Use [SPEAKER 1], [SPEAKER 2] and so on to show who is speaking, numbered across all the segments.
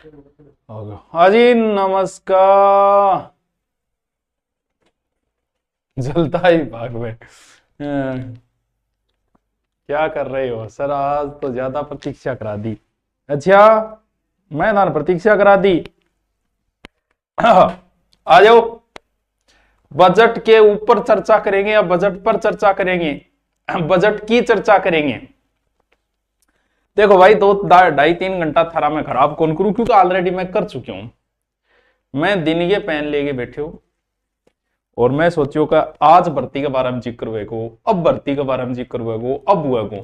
[SPEAKER 1] हाँ जी, नमस्कार। जलता ही भाग में। क्या कर रहे हो सर? आज तो ज्यादा प्रतीक्षा करा दी। अच्छा, मैं ना प्रतीक्षा करा दी। आ जाओ। बजट के ऊपर चर्चा करेंगे या बजट पर चर्चा करेंगे? बजट की चर्चा करेंगे। देखो भाई, 2 ढाई 3 घंटा थारा मैं खराब कौन करूं, क्योंकि ऑलरेडी मैं कर चुकी हूं। मैं दिन के पेन लेके बैठे हो और मैं सोचियो कि आज भर्ती के बारे में जिक्र हुए को, अब भर्ती के बारे में जिक्र हुए को, अब हुए को।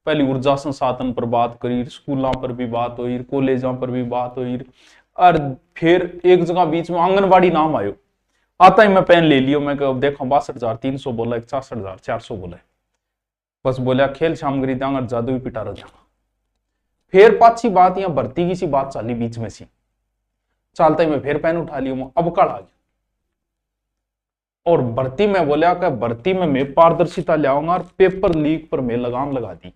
[SPEAKER 1] पहले ऊर्जा संसाधन पर बात करी, स्कूलों पर भी बात हुई, कॉलेजों पर भी बात हुई, और फिर एक जगह बीच में आंगनबाड़ी नाम आयो। आता ही मैं पेन ले लियो। मैं देखो 62,300 बोला, 61,400 बोला। बस बोला खेल सामग्री दांगा जादू ही पिटा रहा जाऊंगा। फिर पाछी बात यहाँ भर्ती की सी बात चाली बीच में सी। चलता ही मैं फिर पेन उठा लियो, अब कल आ गया। और भर्ती में बोला कि भर्ती में मैं पारदर्शिता लाऊंगा और पेपर लीक पर मैं लगाम लगा दी।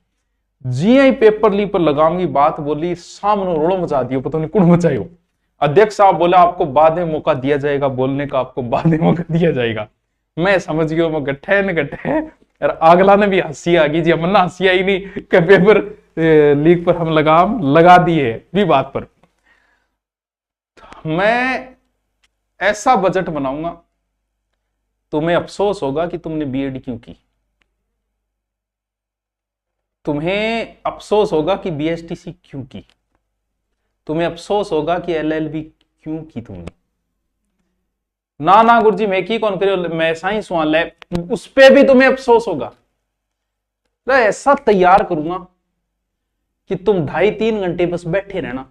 [SPEAKER 1] जी आई पेपर लीक पर लगाम की बात बोली, सामने रोड़ो मचा दियो, पता नहीं कौन मचायो। अध्यक्ष साहब बोला आपको बाद में मौका दिया जाएगा बोलने का, आपको बाद में मौका दिया जाएगा। मैं समझ गया मैं गट्ठे न गट्ठे। और अगला ने भी हंसी आ गई जी, हमने हंसी आई नहीं कि पेपर लीक पर हम लगाम लगा दिए भी बात पर। मैं ऐसा बजट बनाऊंगा, तुम्हें अफसोस होगा कि तुमने बीएड क्यों की। तुम्हें अफसोस होगा कि बीएसटीसी क्यों की। तुम्हें अफसोस होगा कि एलएलबी क्यों की तुमने। ना ना गुरुजी मैं की कौन करियो, मैं साइंस वाला है, उस पे भी तुम्हें अफसोस होगा। मैं ऐसा तैयार करूंगा कि तुम 2.5-3 घंटे बस बैठे रहना,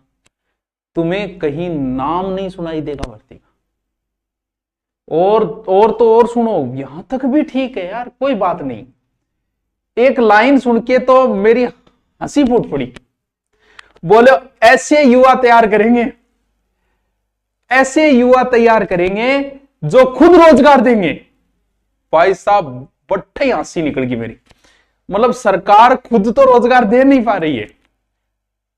[SPEAKER 1] तुम्हें कहीं नाम नहीं सुनाई देगा भर्ती का। और तो और सुनो, यहां तक भी ठीक है यार, कोई बात नहीं। एक लाइन सुन के तो मेरी हंसी फूट पड़ी। बोले ऐसे युवा तैयार करेंगे, ऐसे युवा तैयार करेंगे जो खुद रोजगार देंगे। भाई साहब बट्टे हंसी निकल गई मेरी। मतलब सरकार खुद तो रोजगार दे नहीं पा रही है,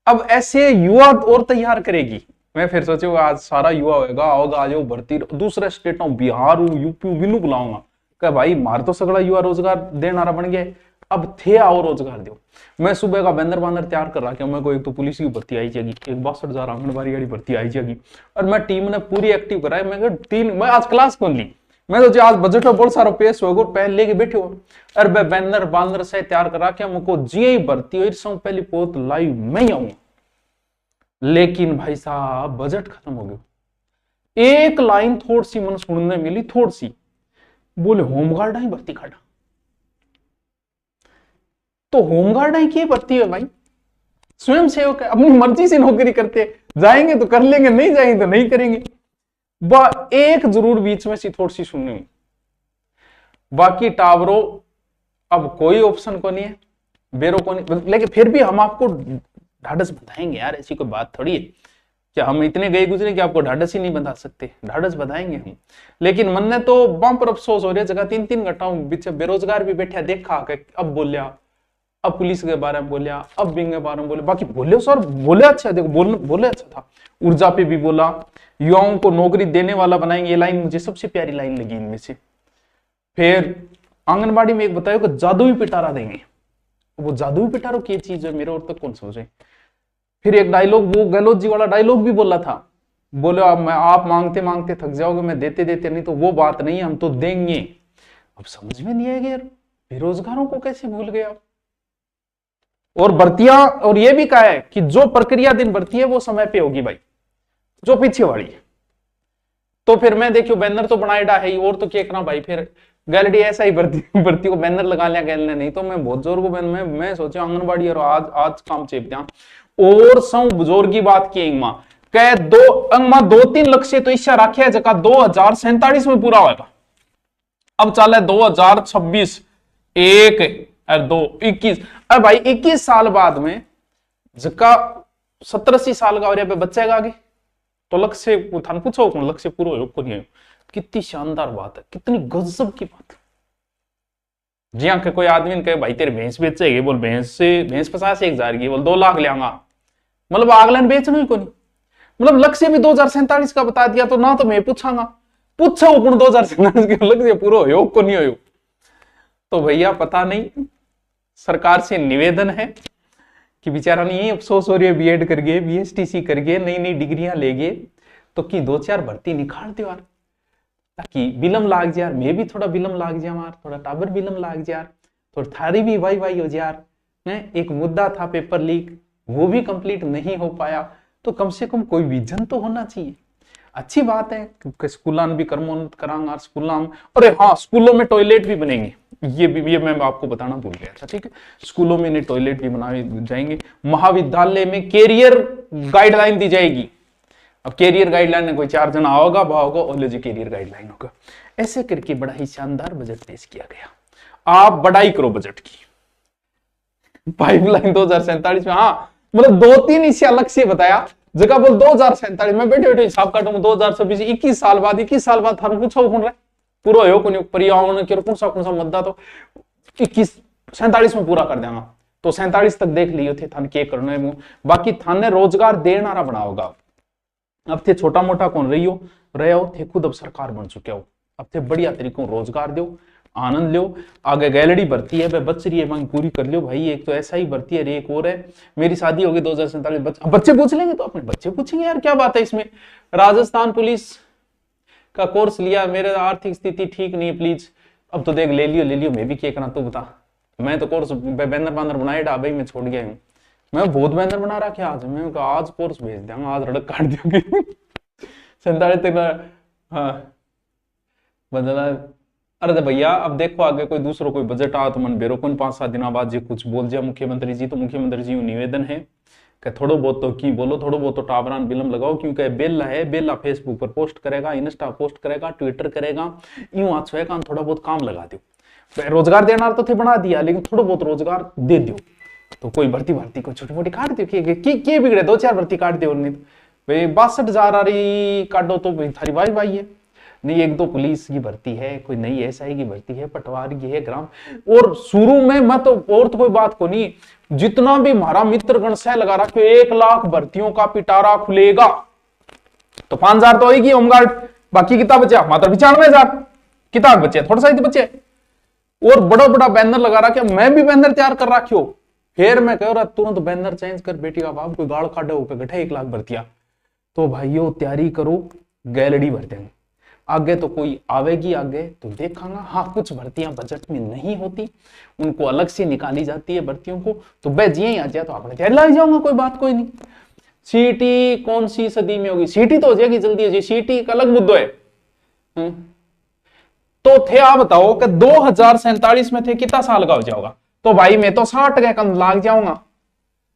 [SPEAKER 1] अब ऐसे युवा और तैयार करेगी। मैं फिर सोचू आज सारा युवा होगा, आओगा आज भर्ती दूसरे स्टेटों बिहार यूपी बिनु बुलाऊंगा क्या भाई, मार तो सगड़ा युवा रोजगार देना बन गया। अब थे आओ रोजगार दो। मैं सुबह का बैंदर बांदर तैयार कर रहा कि मेरे को एक तो पुलिस की भर्ती आई जाएगी, एक 62,000 आंगनबाड़ी वाली भर्ती आई जाएगी। और मैं टीम ने पूरी एक्टिव कराई। मैं आज क्लास कौन ली, मैं तो आज बजट में बहुत सारा पेश होगा, पहले लेके बैठे हो। और मैं बैंदर बांदर से तैयार करा के मुझको जी भर्ती हुई पहली पोत लाइव मैं ही आऊंगा। लेकिन भाई साहब बजट खत्म हो गया। एक लाइन थोड़ी सी मन सुनने मिली, थोड़ी सी। बोले होमगार्ड ही भर्ती काटा। तो होमगार्ड ही की भर्ती है भाई, स्वयं सेवक है, अपनी मर्जी से नौकरी करते हैं। जाएंगे तो कर लेंगे, नहीं जाएंगे तो नहीं करेंगे। एक जरूर बीच में सी थोड़ी सी सुनने में, बाकी टावरों अब कोई ऑप्शन को नहीं है, बेरो को नहीं। लेकिन फिर भी हम आपको ढाढ़स बताएंगे यार, ऐसी कोई बात थोड़ी है कि हम इतने गए गुजरे कि आपको ढाढ़स ही नहीं बता सकते। ढाढ़स बताएंगे हम। लेकिन मन ने तो बम पर अफसोस हो रहा है, जगह 3-3 घंटा बीच बेरोजगार भी बैठा देखा, अब बोलिया, अब पुलिस के बारे में बोलिया, अब बिंग के बारे में बोले। बाकी बोले सर, बोले अच्छा, देखो बोले अच्छा था। ऊर्जा पे भी बोला, युवाओं को नौकरी देने वाला बनाएंगे, ये लाइन मुझे सबसे प्यारी लाइन लगी इनमें से। फिर आंगनबाड़ी में एक बताया कि जादुई पिटारा देंगे। वो जादुई पिटारा की चीज है, मेरे और तक कौन समझे। फिर एक डायलॉग, वो गहलोत जी वाला डायलॉग भी बोला था। बोले आप मांगते मांगते थक जाओगे, मैं देते देते नहीं, तो वो बात नहीं है, हम तो देंगे। अब समझ में नहीं आएगा यार, बेरोजगारों को कैसे भूल गए आप। और भर्तियां, और ये भी कहा है कि जो प्रक्रिया दिन भर्ती है वो समय पे होगी भाई, जो पीछे वाली है। तो फिर मैं देखियो बैनर तो बनाए डा है, और तो क्या करना भाई। फिर गैलरी ऐसा ही भर्ती को बैनर लगा लिया गैल नहीं, तो मैं बहुत जोर को मैं सोचा आंगनबाड़ी और आज काम चेप दिया। और सौ बुजुर्ग की बात की इंगमा कह दो अंगमा 2-3 लक्ष्य तो इच्छा रखे है, जगह 2047 में पूरा होगा। अब चल है 2026, 1 और 2 21। अब भाई 21 साल बाद में जका 70-80 साल का हो रहा बच्चे का आगे, तो लक्ष्य थान पूछो कौन लक्ष्य पूरा हो को नहीं। कितनी शानदार बात है, कितनी गजब की बात है। जी हाँ, कोई आदमी ने कहे भाई तेरे भैंस बेचेगी, बोल भैंस 50,000 की, बोल 2 लाख ले आऊंगा। मतलब अगले ने बेचना ही को नहीं। मतलब लक्ष्य भी 2047 का बता दिया, तो ना तो मैं पूछांगा, पूछो अपन 2047 के लक्ष्य पूरा हो को नहीं हो। तो भैया पता नहीं, सरकार से निवेदन है कि बेचारा नहीं यही अफसोस हो रही है, बीएड कर गए, बीएसटीसी कर गए, नई नई डिग्रियां ले गए, तो की 2-4 भर्ती निकाल दो यार, ताकि बिलम लाग जाए, मैं भी थोड़ा बिलम लाग जाए यार, थोड़ा टाबर बिलम लाग जाए, तो थारी भी वाई वाई हो जाए। एक मुद्दा था पेपर लीक, वो भी कंप्लीट नहीं हो पाया, तो कम से कम कोई विजन तो होना चाहिए। अच्छी बात है कि स्कूलान भी कर्मोन्नत करांगा, स्कूलां, अरे हाँ स्कूलों में टॉयलेट भी बनेंगे, ये मैं आपको बताना भूल गया था, ठीक है, स्कूलों में टॉयलेट भी बनाए जाएंगे। महाविद्यालय में कैरियर गाइडलाइन दी जाएगी। अब कैरियर गाइडलाइन में कोई 4 जना होगा भागा और जी कैरियर गाइडलाइन होगा, ऐसे करके बड़ा ही शानदार बजट पेश किया गया। आप बड़ाई करो बजट की, पाइपलाइन 2047 में, हाँ मतलब 2-3 इससे अलग से बताया, जगह बोल 2047 में बैठे बैठे हिसाब काटूंगा 2026 21 साल बाद थारू पूछो कौन रहे पूरा हो कौन पर्यावरण के कौन सा मुद्दा, तो 47 में पूरा कर देगा, तो 47 तक देख लियो थे थाने के करना है। बाकी थाने रोजगार देना बना होगा, अब थे छोटा मोटा कौन रही हो थे, खुद अब सरकार बन चुके हो, अब थे बढ़िया तरीकों रोजगार दो, आनंद लो। आगे गैलरी भर्ती है भाई बच रही है, मांग पूरी कर लो भाई, एक तो ऐसा ही भर्ती है, एक और है, मेरी शादी होगी 2047, बच्चे पूछ लेंगे तो अपने बच्चे पूछेंगे यार क्या बात है इसमें। राजस्थान पुलिस का कोर्स लिया, मेरे आर्थिक स्थिति ठीक नहीं है प्लीज, अब तो देख ले लियो मैं भी क्या करना तू बता, मैं तो कोर्स बैनर बनाए भाई मैं छोड़ गया हूँ, मैं बहुत बैनर बना रखा है, आज मैं आज कोर्स भेज दूंगा, आज रड़क काट दूंगी 47 तक। हाँ बदला, अरे भैया अब देखो आगे कोई दूसरो कोई बजट आ तो मन बेरो कौन 5-7 दिन बाद जी कुछ बोल जाए मुख्यमंत्री जी, तो मुख्यमंत्री जी निवेदन है कि थोड़ो बहुत तो की बोलो, थोड़ो बहुत तो टावरान बिलम लगाओ, क्योंकि बेला है, बेला फेसबुक पर पोस्ट करेगा, इंस्टा पोस्ट करेगा, ट्विटर करेगा, यूं आज है काम थोड़ा बहुत काम लगा दो, रोजगार देना तो थे बना दिया, लेकिन थोड़ा बहुत रोजगार दे दो, तो कोई भर्ती को छोटी मोटी काट दो, की बिगड़े 2-4 भर्ती काट दो, नहीं भाई 62,000 आ रही काटो तो थारी वाई वाई है, नहीं 1-2 पुलिस की भर्ती है, कोई नई एसआई की भर्ती है, पटवारी की है, ग्राम, और शुरू में मैं तो और तो कोई बात को नहीं, जितना भी हमारा मित्रगण से लगा रखो 1 लाख भर्तियों का पिटारा खुलेगा, तो 5,000 तो होगी होमगार्ड, बाकी कितना बचा मात्र 95,000 किताब बचे, थोड़ा सा ही बचे, और बड़ा बड़ा बैनर लगा रखा, मैं भी बैनर तैयार कर रखियो, फिर मैं कह रहा तुरंत बैनर चेंज कर बेटी का बाप, कोई गाड़ काटे होकर गठे 1 लाख भर्तियां, तो भाइयों तैयारी करो, गैलरी भर देंगे, आगे तो कोई आवेगी आगे तो देखांगा। हाँ कुछ भर्तियां बजट में नहीं होती, उनको अलग से निकाली जाती है भर्तियों को, तो बैज यही आ जाए तो आपने तैयारी लाई जाऊंगा, कोई बात कोई नहीं। सीटी कौन सी सदी में होगी, सीटी तो हो जाएगी जल्दी है जी, सीटी का अलग मुद्दा है। तो थे आप बताओ कि 2047 में थे कितना साल का हो जाओगा, तो भाई मैं तो 60 के कम लाग जाऊंगा,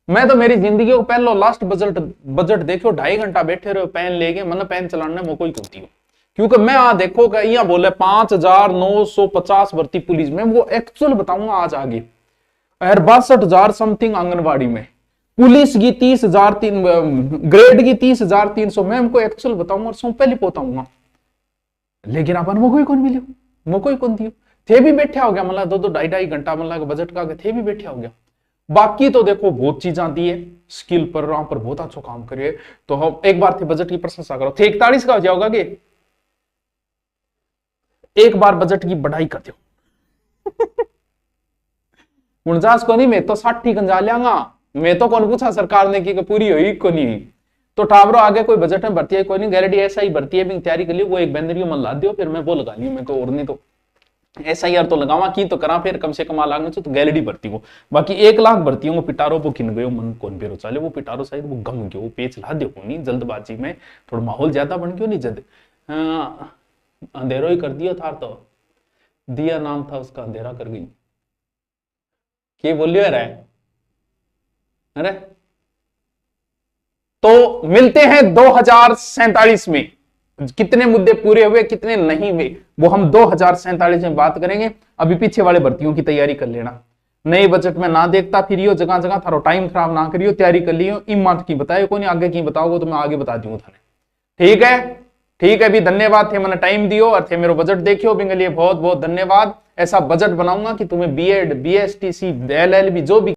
[SPEAKER 1] मैं तो मेरी जिंदगी को पहलो लास्ट बजट देखो 2.5 घंटा बैठे रहो पेन लेके, मतलब पेन चलाने में कोई होती हो, क्योंकि मैं आ देखो यहाँ बोले 5,950 भर्ती पुलिस में, वो एक्चुअल बताऊंगा आज आगे, 62,000 समथिंग आंगनबाड़ी में, पुलिस की 30,000 ग्रेड की 30,300, मैं हमको एक्चुअल बताऊंगा और सौ पहले बताऊंगा, लेकिन अपन वो कोई कौन मिले, वो कोई कौन दियो, थे भी बैठे हो गया, मतलब 2-2 2.5 घंटा मतलब बजट का थे भी बैठे हो गया। बाकी तो देखो बहुत चीज आती है, स्किल पर वहां पर बहुत अच्छा काम करिए, तो हम एक बार थे बजट की प्रशंसा करो, थे 41 का हो जाओगा कि एक बार बजट की बढ़ाई कर दो 49 को नहीं, मैं तो 60 गंजा लियांगा, मैं तो कौन पूछा सरकार ने कि पूरी हुई को नहीं, तो टावरो आगे कोई बजट में भर्ती है कोई नहीं, गारंटी ऐसा ही भर्ती है तैयारी कर लियो, वो एक बैनर मन ला दियो, फिर मैं वो लगा लियो, मैं तो और नहीं तो ऐसा यार तो लगावा की तो करा, फिर कम से कम लागने तो गैलरी भर्ती को, बाकी 1 लाख भर्तियों को पिटारो वो किन गयो मन कौन बेरो चाले, वो पिटारो शायद वो गम गयो, पेच ला दो नहीं जल्दबाजी में, थोड़ा माहौल ज्यादा बन गयो नहीं जद अंधेरो ही कर दिया था, तो दिया नाम था उसका, अंधेरा कर गई, क्या बोलियो रहा है, अरे तो मिलते हैं 2047 में, कितने मुद्दे पूरे हुए कितने नहीं हुए वो हम 2047 में बात करेंगे। अभी पीछे वाले भर्तियों की तैयारी कर लेना, नए बजट में ना देखता फिरियो, जगह जगह थारो टाइम खराब ना करियो, तैयारी कर लियो, इमारत की बताए कोई नहीं, आगे की बताओगे तो मैं आगे बता दूंगा थाने, ठीक है ठीक है भी, धन्यवाद थे मैंने टाइम दियो और थे मेरे बजट देखियो, बिंग लिए बहुत बहुत धन्यवाद। ऐसा बजट बनाऊंगा कि तुम्हें बीएड बीएसटीसी एलएलबी जो भी